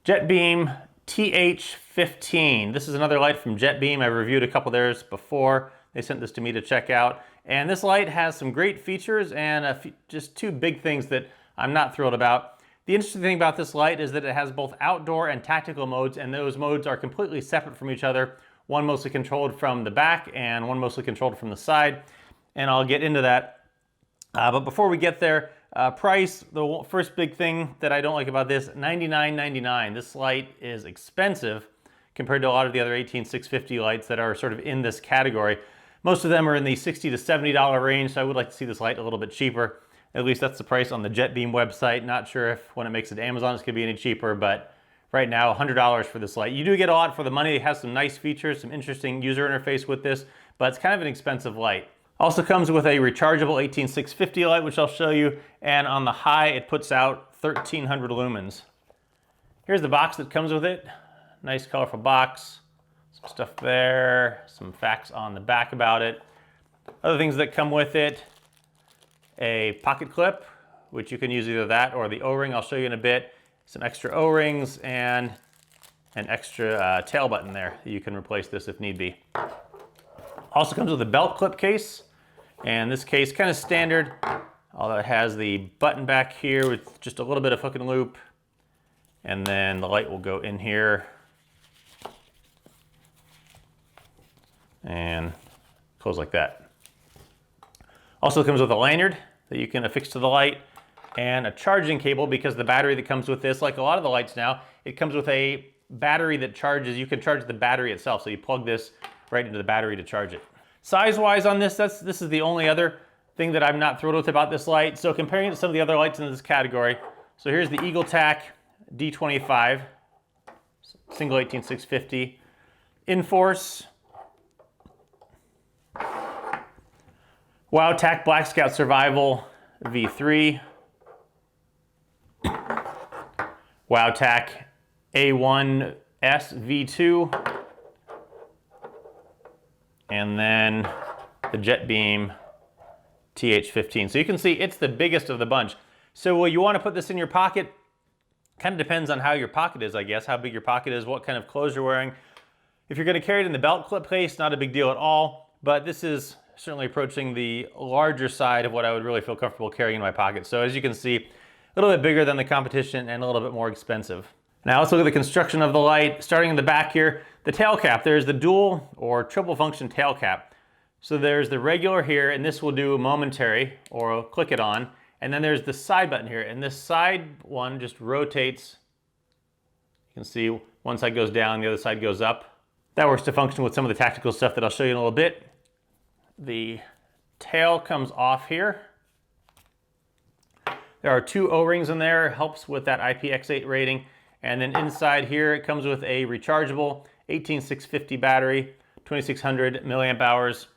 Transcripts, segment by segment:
Jetbeam TH15. This is another light from Jetbeam. I've reviewed a couple of theirs before. They sent this to me to check out. And this light has some great features and just two big things that I'm not thrilled about. The interesting thing about this light is that it has both outdoor and tactical modes, and those modes are completely separate from each other. One mostly controlled from the back and one mostly controlled from the side. And I'll get into that. But before we get there, price, the first big thing that I don't like about this, $99.99. This light is expensive compared to a lot of the other 18650 lights that are sort of in this category. Most of them are in the $60 to $70 range, so I would like to see this light a little bit cheaper. At least that's the price on the Jetbeam website. Not sure if when it makes it to Amazon it's going to be any cheaper, but right now $100 for this light. You do get a lot for the money. It has some nice features, some interesting user interface with this, but it's kind of an expensive light. Also comes with a rechargeable 18650 light, which I'll show you, and on the high it puts out 1300 lumens. Here's the box that comes with it. Nice colorful box. Some stuff there, some facts on the back about it. Other things that come with it, a pocket clip, which you can use either that or the O-ring. I'll show you in a bit. Some extra O-rings and an extra tail button there. You can replace this if need be. Also comes with a belt clip case. And this case, kind of standard, although it has the button back here with just a little bit of hook and loop. And then the light will go in here and close like that. Also comes with a lanyard that you can affix to the light and a charging cable, because the battery that comes with this, like a lot of the lights now, it comes with a battery that charges. You can charge the battery itself, so you plug this right into the battery to charge it. Size-wise on this, this is the only other thing that I'm not thrilled with about this light. So comparing it to some of the other lights in this category, so here's the EagleTac D25, single 18650, Inforce, WowTac Black Scout Survival V3, WowTac A1S V2, and then the Jetbeam TH15. So you can see it's the biggest of the bunch. So will you want to put this in your pocket? Kind of depends on how your pocket is, I guess, how big your pocket is, what kind of clothes you're wearing. If you're going to carry it in the belt clip case, not a big deal at all, but this is certainly approaching the larger side of what I would really feel comfortable carrying in my pocket. So as you can see, a little bit bigger than the competition and a little bit more expensive. Now let's look at the construction of the light. Starting in the back here, the tail cap. There's the dual or triple function tail cap. So there's the regular here, and this will do momentary, or click it on. And then there's the side button here, and this side one just rotates. You can see one side goes down, the other side goes up. That works to function with some of the tactical stuff that I'll show you in a little bit. The tail comes off here. There are two O-rings in there, helps with that IPX8 rating. And then inside here, it comes with a rechargeable 18650 battery, 2600 milliamp hours.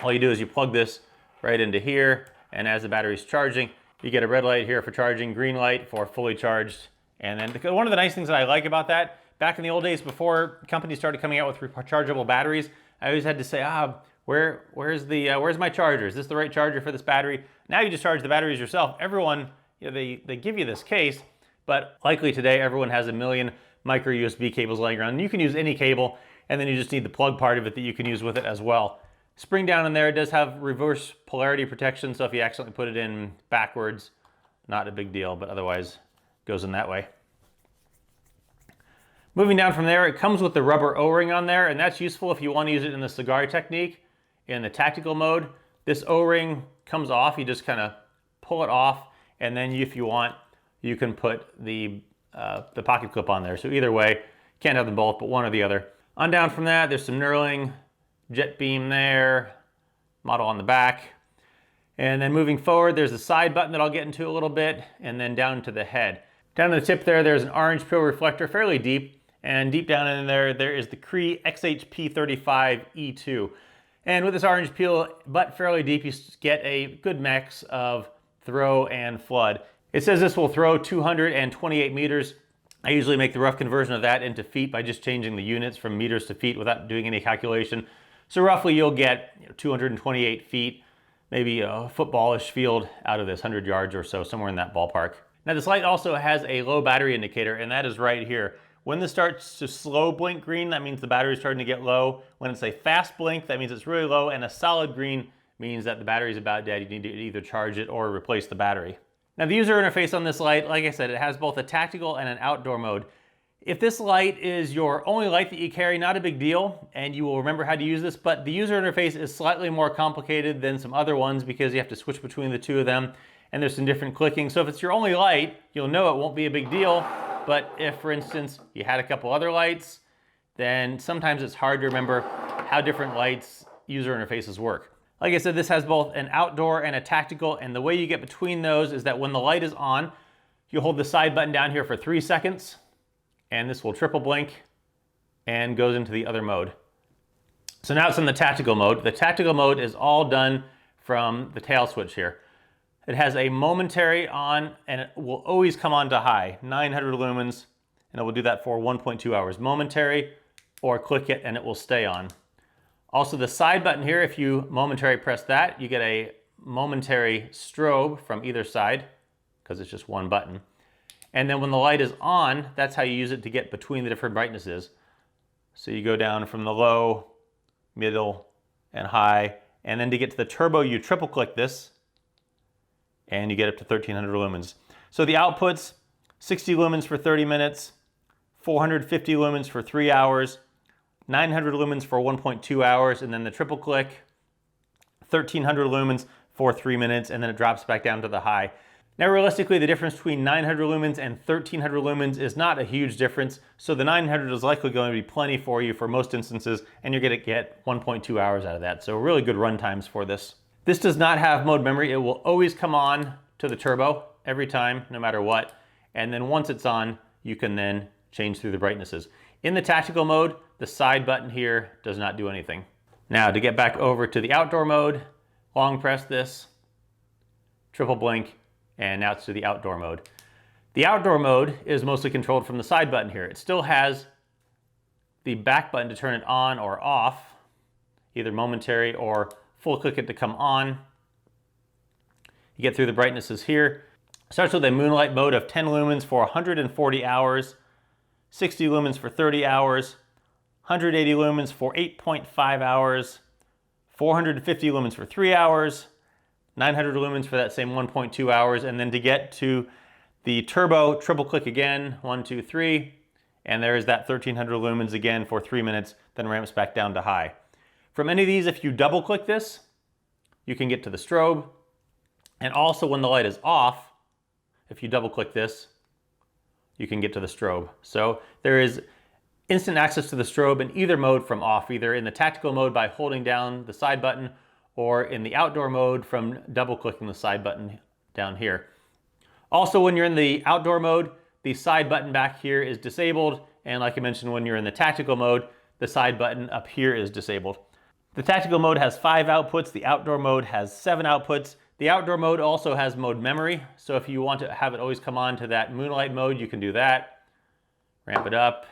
All you do is you plug this right into here, and as the battery's charging, you get a red light here for charging, green light for fully charged. And then one of the nice things that I like about that, back in the old days before companies started coming out with rechargeable batteries, I always had to say, where's my charger? Is this the right charger for this battery? Now you just charge the batteries yourself. Everyone, they give you this case, but likely today everyone has a million micro USB cables laying around. And you can use any cable, and then you just need the plug part of it that you can use with it as well. Spring down in there, it does have reverse polarity protection, so if you accidentally put it in backwards, not a big deal, but otherwise goes in that way. Moving down from there, it comes with the rubber O-ring on there, and that's useful if you want to use it in the cigar technique. In the tactical mode, this O-ring comes off. You just kind of pull it off, and then if you want, you can put the pocket clip on there. So either way, can't have them both, but one or the other. On down from that, there's some knurling, Jetbeam there, model on the back. And then moving forward, there's the side button that I'll get into a little bit, and then down to the head. Down to the tip there, there's an orange peel reflector, fairly deep, and deep down in there, there is the Cree XHP35 E2. And with this orange peel, but fairly deep, you get a good mix of throw and flood. It says this will throw 228 meters. I usually make the rough conversion of that into feet by just changing the units from meters to feet without doing any calculation. So roughly you'll get 228 feet, maybe a footballish field out of this, 100 yards or so, somewhere in that ballpark. Now this light also has a low battery indicator, and that is right here. When this starts to slow blink green, that means the battery is starting to get low. When it's a fast blink, that means it's really low, and a solid green means that the battery is about dead. You need to either charge it or replace the battery. Now the user interface on this light, like I said, it has both a tactical and an outdoor mode. If this light is your only light that you carry, not a big deal, and you will remember how to use this, but the user interface is slightly more complicated than some other ones because you have to switch between the two of them, and there's some different clicking. So if it's your only light, you'll know it won't be a big deal, but if, for instance, you had a couple other lights, then sometimes it's hard to remember how different lights' user interfaces work. Like I said, this has both an outdoor and a tactical, and the way you get between those is that when the light is on, you hold the side button down here for 3 seconds, and this will triple blink and goes into the other mode. So now it's in the tactical mode. The tactical mode is all done from the tail switch here. It has a momentary on, and it will always come on to high, 900 lumens, and it will do that for 1.2 hours. Momentary, or click it and it will stay on. Also the side button here, if you momentary press that, you get a momentary strobe from either side, because it's just one button. And then when the light is on, that's how you use it to get between the different brightnesses. So you go down from the low, middle, and high, and then to get to the turbo, you triple click this, and you get up to 1300 lumens. So the outputs, 60 lumens for 30 minutes, 450 lumens for 3 hours, 900 lumens for 1.2 hours, and then the triple click, 1300 lumens for 3 minutes, and then it drops back down to the high. Now realistically, the difference between 900 lumens and 1300 lumens is not a huge difference, so the 900 is likely going to be plenty for you for most instances, and you're going to get 1.2 hours out of that, so really good run times for this. This does not have mode memory. It will always come on to the turbo every time, no matter what, and then once it's on, you can then change through the brightnesses. In the tactical mode, the side button here does not do anything. Now to get back over to the outdoor mode, long press this, triple blink, and now it's to the outdoor mode. The outdoor mode is mostly controlled from the side button here. It still has the back button to turn it on or off, either momentary or full click it to come on. You get through the brightnesses here. Starts with a moonlight mode of 10 lumens for 140 hours, 60 lumens for 30 hours, 180 lumens for 8.5 hours, 450 lumens for 3 hours, 900 lumens for that same 1.2 hours, and then to get to the turbo, triple click again, 1, 2, 3, and there is that 1300 lumens again for 3 minutes, then ramps back down to high. From any of these, if you double click this, you can get to the strobe, and also when the light is off, if you double click this, you can get to the strobe. So there is instant access to the strobe in either mode from off, either in the tactical mode by holding down the side button, or in the outdoor mode from double clicking the side button down here. Also, when you're in the outdoor mode, the side button back here is disabled, and like I mentioned, when you're in the tactical mode, the side button up here is disabled. The tactical mode has 5 outputs, the outdoor mode has 7 outputs. The outdoor mode also has mode memory, so if you want to have it always come on to that moonlight mode, you can do that. Ramp it up,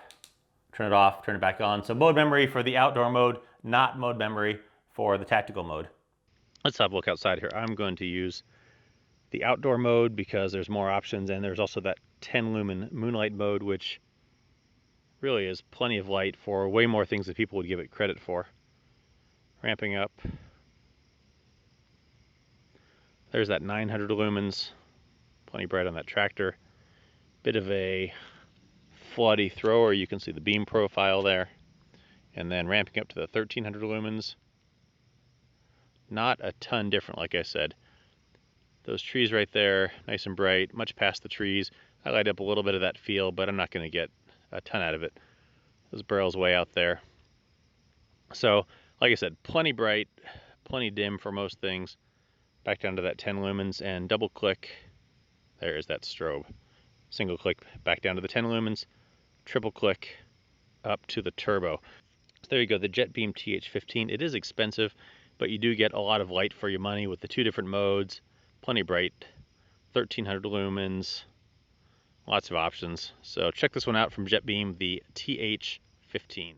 turn it off, turn it back on. So mode memory for the outdoor mode, not mode memory for the tactical mode. Let's have a look outside here. I'm going to use the outdoor mode because there's more options, and there's also that 10 lumen moonlight mode, which really is plenty of light for way more things than people would give it credit for. Ramping up. There's that 900 lumens, plenty bright on that tractor. Bit of a floody thrower, you can see the beam profile there. And then ramping up to the 1300 lumens. Not a ton different, like I said. Those trees right there, nice and bright, much past the trees. I light up a little bit of that field, but I'm not going to get a ton out of it. Those barrels way out there. So, like I said, plenty bright, plenty dim for most things. Back down to that 10 lumens and double click. There is that strobe. Single click back down to the 10 lumens, triple click up to the turbo. So there you go, the Jetbeam TH15. It is expensive, but you do get a lot of light for your money with the 2 different modes. Plenty bright, 1300 lumens, lots of options. So check this one out from Jetbeam, the TH15.